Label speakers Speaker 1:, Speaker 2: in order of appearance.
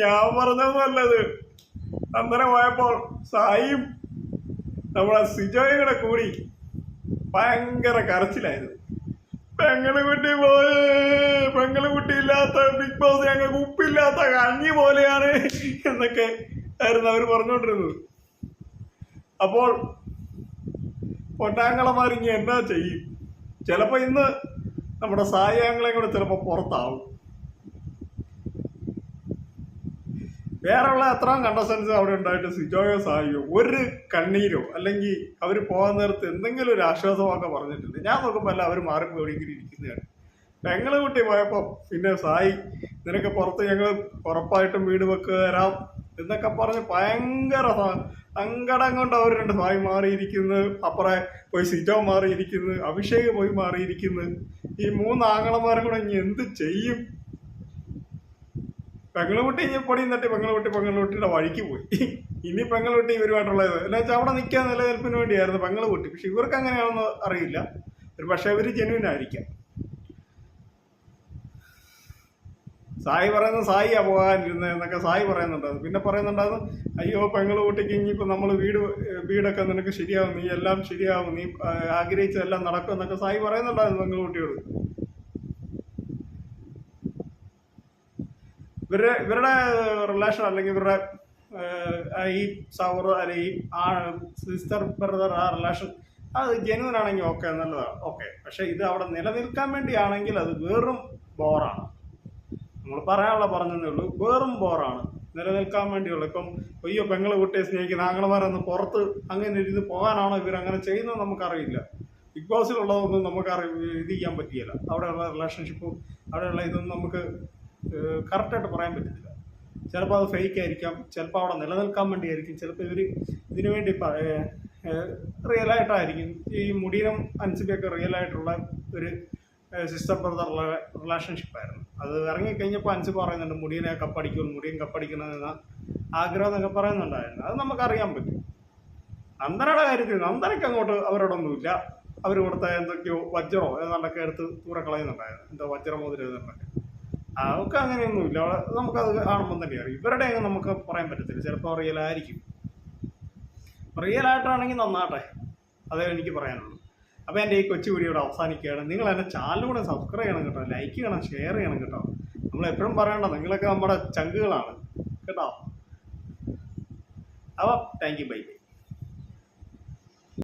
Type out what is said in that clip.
Speaker 1: ഞാൻ പറഞ്ഞതൊന്നുമല്ലത്. അന്നേരം പോയപ്പോൾ സായിയും നമ്മളെ സിജോയും കൂടെ കൂടി ഭയങ്കര കരച്ചിലായിരുന്നു. പെങ്ങളുകുട്ടി പോയേ, പെങ്ങളുകുട്ടി ഇല്ലാത്ത ബിഗ് ബോസ് ഞങ്ങൾക്ക് ഉപ്പില്ലാത്ത കഞ്ഞി പോലെയാണ് എന്നൊക്കെ ആയിരുന്നു അവർ പറഞ്ഞുകൊണ്ടിരുന്നത്. അപ്പോൾ പൊന്നാങ്ങളമാർ ഇനി എന്നാ ചെയ്യും? ചിലപ്പോൾ ഇന്ന് നമ്മുടെ സായാങ്ങളെയും കൂടെ ചിലപ്പോൾ പുറത്താവും. വേറെയുള്ള എത്രയും കണ്ടസ്റ്റൻസ് അവിടെ ഉണ്ടായിട്ട് സിജോയോ സായിയോ ഒരു കണ്ണീരോ അല്ലെങ്കിൽ അവർ പോകാൻ നേരത്ത് എന്തെങ്കിലും ഒരു ആശ്വാസമൊക്കെ പറഞ്ഞിട്ടുണ്ട്. ഞാൻ നോക്കുമ്പോൾ അല്ല അവർ മാറിപ്പോയി എവിടെയെങ്കിലും ഇരിക്കുന്നതാണ്. പെങ്ങളുകുട്ടി പോയപ്പോൾ പിന്നെ സായി നിനക്ക് പുറത്ത് ഞങ്ങൾ ഉറപ്പായിട്ടും വീട് വെക്കുക തരാം എന്നൊക്കെ പറഞ്ഞ് ഭയങ്കര സങ്കടം കൊണ്ട് അവർ രണ്ട് സായി മാറിയിരിക്കുന്നു. അപ്പുറം പോയി സിജോ മാറിയിരിക്കുന്നു, അഭിഷേക് പോയി മാറിയിരിക്കുന്നു. ഈ മൂന്ന് ആങ്ങളമാരും കൂടെ ഇനി എന്ത് ചെയ്യും? പെങ്ങളുകുട്ടി ഇനി പൊടിയും തട്ടി പെങ്ങളുകുട്ടിയുടെ വഴിക്ക് പോയി. ഇനി പെങ്ങളുകുട്ടി ഇവരുമായിട്ടുള്ളത് എന്ന് വെച്ചാൽ അവിടെ നിൽക്കാൻ നിലനിൽപ്പിന് വേണ്ടിയായിരുന്നു പെങ്ങളുകുട്ടി. പക്ഷെ ഇവർക്ക് അങ്ങനെയാണെന്ന് അറിയില്ല. ഒരു പക്ഷെ ഇവർ ജെന്യൂൻ ആയിരിക്കാം. സായി പറയുന്നത് സായിയാ പോകാനിരുന്നത് എന്നൊക്കെ സായി പറയുന്നുണ്ടായിരുന്നു. പിന്നെ പറയുന്നുണ്ടായിരുന്നു അയ്യോ പെങ്ങളുകുട്ടിക്ക് ഇനിയിപ്പോൾ നമ്മൾ വീടൊക്കെ നിനക്ക് ശരിയാവും, നീ എല്ലാം ശരിയാവും, നീ ആഗ്രഹിച്ചതെല്ലാം നടക്കും എന്നൊക്കെ സായി പറയുന്നുണ്ടായിരുന്നു പെങ്ങളുകുട്ടിയോട്. ഇവരുടെ റിലേഷൻ അല്ലെങ്കിൽ ഇവരുടെ ഈ സൗഹൃദം അല്ലെങ്കിൽ ഈ സിസ്റ്റർ ബ്രദർ ആ റിലേഷൻ അത് ജെന്യൂൻ ആണെങ്കിൽ ഓക്കെ നല്ലതാണ്, ഓക്കെ. പക്ഷെ ഇത് അവിടെ നിലനിൽക്കാൻ വേണ്ടിയാണെങ്കിൽ അത് വെറും ബോറാണ്. നമ്മൾ പറയാനുള്ള പറഞ്ഞതേ ഉള്ളൂ, വെറും ബോറാണ് നിലനിൽക്കാൻ വേണ്ടിയുള്ളൂ. ഇപ്പം അയ്യോ പെങ്ങളുകുട്ടിയെ സ്നേഹിക്കുന്ന ആങ്ങളമാരൊന്ന് പുറത്ത് അങ്ങനെ ഇരുന്ന് പോകാനാണോ ഇവരങ്ങനെ ചെയ്യുന്നത് നമുക്കറിയില്ല. ബിഗ് ബോസിലുള്ളതൊന്നും നമുക്ക് ഇത് ചെയ്യാൻ പറ്റിയില്ല. അവിടെയുള്ള റിലേഷൻഷിപ്പും അവിടെയുള്ള ഇതൊന്നും നമുക്ക് കറക്റ്റായിട്ട് പറയാൻ പറ്റത്തില്ല. ചിലപ്പോൾ അത് ഫേക്ക് ആയിരിക്കാം, ചിലപ്പോൾ അവിടെ നിലനിൽക്കാൻ വേണ്ടിയായിരിക്കും, ചിലപ്പോൾ ഇവർ ഇതിനു വേണ്ടി റിയലായിട്ടായിരിക്കും. ഈ മുടിയനും അൻസിബയൊക്കെ റിയലായിട്ടുള്ള ഒരു സിസ്റ്റർ ബ്രദർ റിലേഷൻഷിപ്പായിരുന്നു. അത് ഇറങ്ങിക്കഴിഞ്ഞപ്പോൾ അൻസിബ് പറയുന്നുണ്ട് മുടിയനെ കപ്പടിക്കും, മുടിയൻ കപ്പടിക്കണമെന്ന ആഗ്രഹം എന്നൊക്കെ പറയുന്നുണ്ടായിരുന്നു. അത് നമുക്കറിയാൻ പറ്റും. നന്ദനയുടെ കാര്യത്തിൽ നന്ദനയ്ക്ക് അങ്ങോട്ട് അവരോടൊന്നുമില്ല. അവർ കൊടുത്ത എന്തൊക്കെയോ വജ്രമോ ഏതാണ്ടൊക്കെ എടുത്ത് ദൂരെ കളയുന്നുണ്ടായിരുന്നു, എന്തോ വജ്രമോതിരം ഏതാണ്ടൊക്കെ. അവർക്ക് അങ്ങനെയൊന്നുമില്ല. നമുക്കത് കാണുമ്പോൾ തന്നെ അറിയാം. ഇവരുടെ അങ്ങ് നമുക്ക് പറയാൻ പറ്റത്തില്ല. ചിലപ്പോൾ റിയലായിരിക്കും. റിയലായിട്ടാണെങ്കിൽ നന്നാട്ടെ, അതേ എനിക്ക് പറയാനുള്ളൂ. അപ്പോൾ എൻ്റെ ഈ കൊച്ചു വീഡിയോയുടെ അവസാനിക്കുകയാണ്. നിങ്ങൾ എൻ്റെ ചാനൽ കൂടെ സബ്സ്ക്രൈബ് ചെയ്യണം കേട്ടോ, ലൈക്ക് ചെയ്യണം, ഷെയർ ചെയ്യണം കേട്ടോ. നമ്മളെപ്പോഴും പറയണ്ട, നിങ്ങളൊക്കെ നമ്മുടെ ചങ്കുകളാണ് കേട്ടോ. അപ്പോൾ താങ്ക് യു, ബൈ ബൈ.